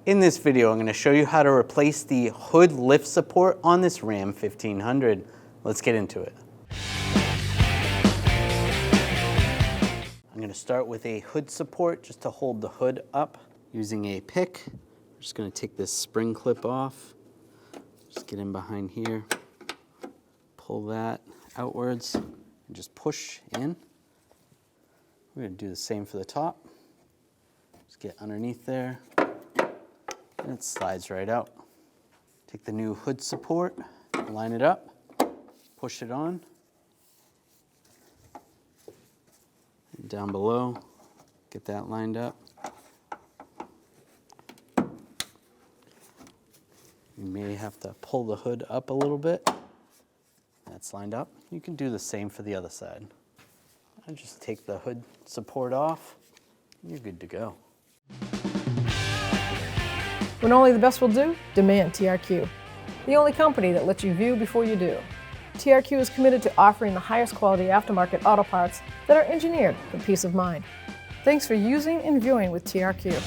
In this video, I'm going to show you how to replace the hood lift support on this Ram 1500. Let's get into it. I'm going to start with a hood support just to hold the hood up using a pick. I'm just going to take this spring clip off, just get in behind here, pull that outwards, and just push in. We're going to do the same for the top. Just get underneath there. And it slides right out. Take the new hood support, line it up, push it on. And down below, get that lined up. You may have to pull the hood up a little bit. That's lined up. You can do the same for the other side. And just take the hood support off, and you're good to go. When only the best will do, demand TRQ. The only company that lets you view before you do. TRQ is committed to offering the highest quality aftermarket auto parts that are engineered for peace of mind. Thanks for using and viewing with TRQ.